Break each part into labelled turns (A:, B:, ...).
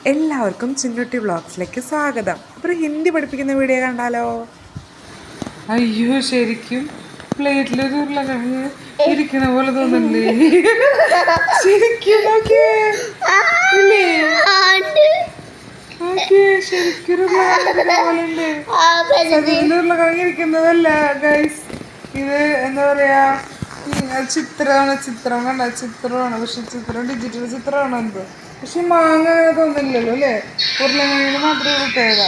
A: എല്ലാവർക്കും ചിന്നുട്ടി വ്ളോഗ്സിലേക്ക് സ്വാഗതം. അപ്പോൾ ഹിന്ദി പഠിപ്പിക്കുന്ന വീഡിയോ കണ്ടാലോ?
B: അയ്യോ, ശരിക്കും പ്ലേറ്റിലൊരു ഉരുളക്കിഴങ്ങ് ഇരിക്കണ പോലെ തോന്നല്ലേ? ശരിക്കും ശരിക്കും ഉരുളക്കിഴങ്ങ് ഇരിക്കുന്നതല്ല ഗൈസ്. ഇത് എന്താ പറയാ, ചിത്രമാണ്. പക്ഷെ ചിത്രം ഡിജിറ്റൽ ചിത്രമാണ് എന്ത്. പക്ഷെ മാങ്ങ അങ്ങനെ തോന്നില്ലല്ലോ അല്ലേ? ഉരുളക്കിഴങ്ങിന് മാത്രമേ പ്രത്യേകത.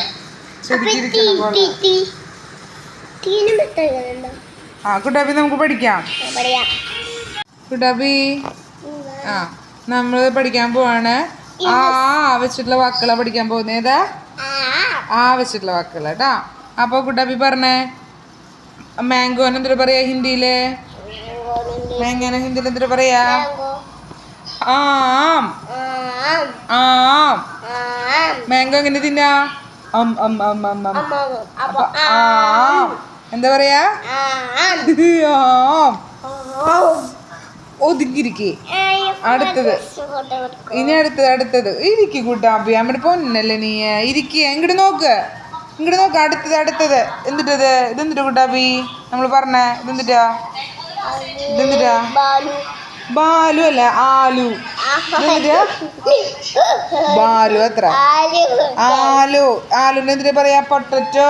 B: ആ കുട്ടാബി, നമുക്ക് പഠിക്കാം. കുട്ടാബി, നമ്മള് പഠിക്കാൻ പോവാണ്. വെച്ചിട്ടുള്ള വാക്കുകളാ പഠിക്കാൻ പോകുന്നത്. ഏതാ വെച്ചിട്ടുള്ള വാക്കുകൾ കേട്ടാ. അപ്പൊ കുട്ടാബി പറഞ്ഞേ, മാംഗോന് എന്തിനാ പറയാ ഹിന്ദിയില്? മാംഗോന് ഹിന്ദിയിൽ എന്തിനാ പറയാ? മാംഗോ എങ്ങനെ തിന്നാ? എന്താ പറയാ? ഒതുക്കിരിക്കേ. ഇനി അടുത്തത് ഇരിക്കും കൂട്ടാപ്പി. നമ്മുടെ പൊന്നല്ലേ നീ. ഇരിക്കുക. ഇങ്ങോട്ട് നോക്ക്. അടുത്തത് എന്തിട്ടത്? ഇതെന്തിട്ടാ കൂട്ടാപ്പി നമ്മൾ പറഞ്ഞ? ഇതെന്തിട്ടാ? ബാലു അല്ല, ആലു. ബാലു എത്ര? ആലുവിന് എന്തിനാ പറയാ? പൊട്ടറ്റോ.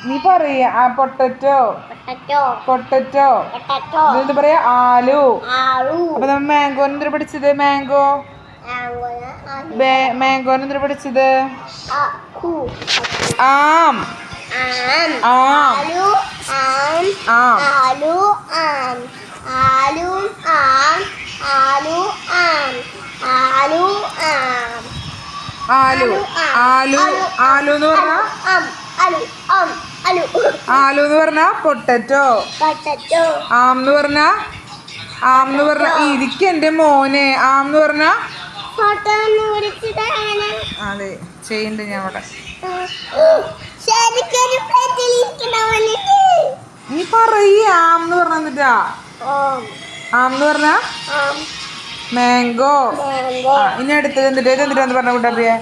B: നീ പറയാ പൊട്ടറ്റോ. എന്ത് പറയാ? ആലു. അപ്പൊ നമ്മൾ മാംഗോന് എന്തിനാ പഠിച്ചത്? മാംഗോന് എന്തിനാ പഠിച്ചത്? ആം. ആലു എന്ന് പറഞ്ഞ പൊട്ടറ്റോ. ആം എന്ന് പറഞ്ഞ ഇരിക്കും എന്റെ മോനെ. ആം എന്ന് പറഞ്ഞ അതെ, ചെയ്യണ്ട് ഞാൻ അവിടെ. നീ പറയ ആം എന്ന് പറഞ്ഞ എന്നിട്ടാ? ആം എന്ന് പറഞ്ഞ മാംഗോ. ഇനി അടുത്തത് എന്തിട്ടാ? ഇതെന്തിട്ടാന്ന് പറഞ്ഞ കൂട്ടാപ്പിയെ?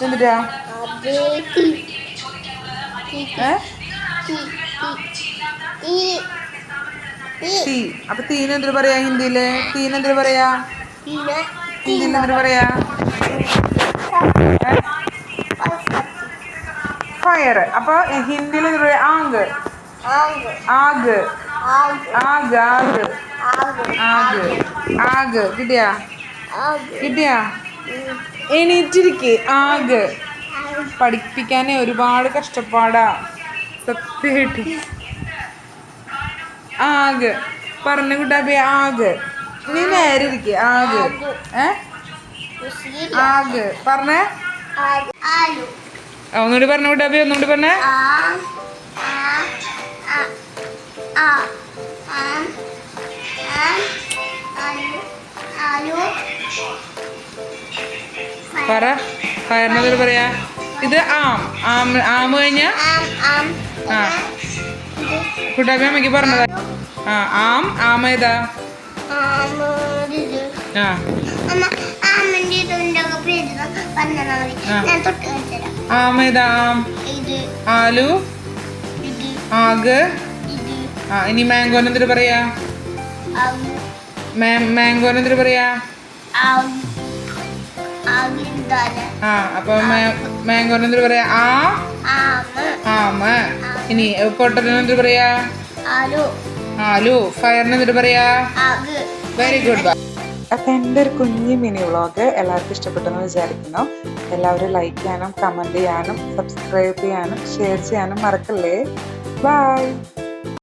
B: എന്തിട്ടാ? അപ്പൊ തീന് എന്തിനു പറയാ ഹിന്ദിയില്? തീനെന്തിനു പറയാ ഹിന്ദിയിൽ? എന്തിനു പറയാ? ഫയർ. അപ്പൊ ഹിന്ദിയിൽ എന്തിനു പറയാ? ആഗ്. കിട്ടിയാ? എണീറ്റിരിക്കെ. പഠിപ്പിക്കാനേ ഒരുപാട് കഷ്ടപ്പാടാ സത്യമായിട്ട്. പറഞ്ഞ കുട്ടാപ്പി. നീ നേരെ ഇരിക്കെ. പറഞ്ഞേ. ഒന്നുകൂടി പറഞ്ഞ കുട്ടാപ്പി. ഒന്നുകൂടി പറഞ്ഞേ. പറ. ഫയറിനെന്തൊരു പറയാ? ഇത് ആം കഴിഞ്ഞ കുട്ടാപ്പി അമ്മയ്ക്ക് പറഞ്ഞതാ. ആം ഏതാ? ആമേതാ? ആലു. ആഗ്. ഇനി മാംഗോന് എന്തിനു പറയാ? മാംഗോന് എന്തിനു പറയാ? അപ്പൊ മാംഗോന് എന്തിനു പറയാ? ആമ. ഇനി പൊട്ടറ്റിന് എന്തിനു പറയാ? ആലു. ഫയറിന് എന്തിനു പറയാ? Very good.
A: അപ്പം എൻ്റെ ഒരു കുഞ്ഞു മിനി വ്ളോഗ് എല്ലാവർക്കും ഇഷ്ടപ്പെട്ടെന്ന് വിചാരിക്കുന്നു. എല്ലാവരും ലൈക്ക് ചെയ്യാനും കമൻറ്റ് ചെയ്യാനും സബ്സ്ക്രൈബ് ചെയ്യാനും ഷെയർ ചെയ്യാനും മറക്കല്ലേ. ബൈ.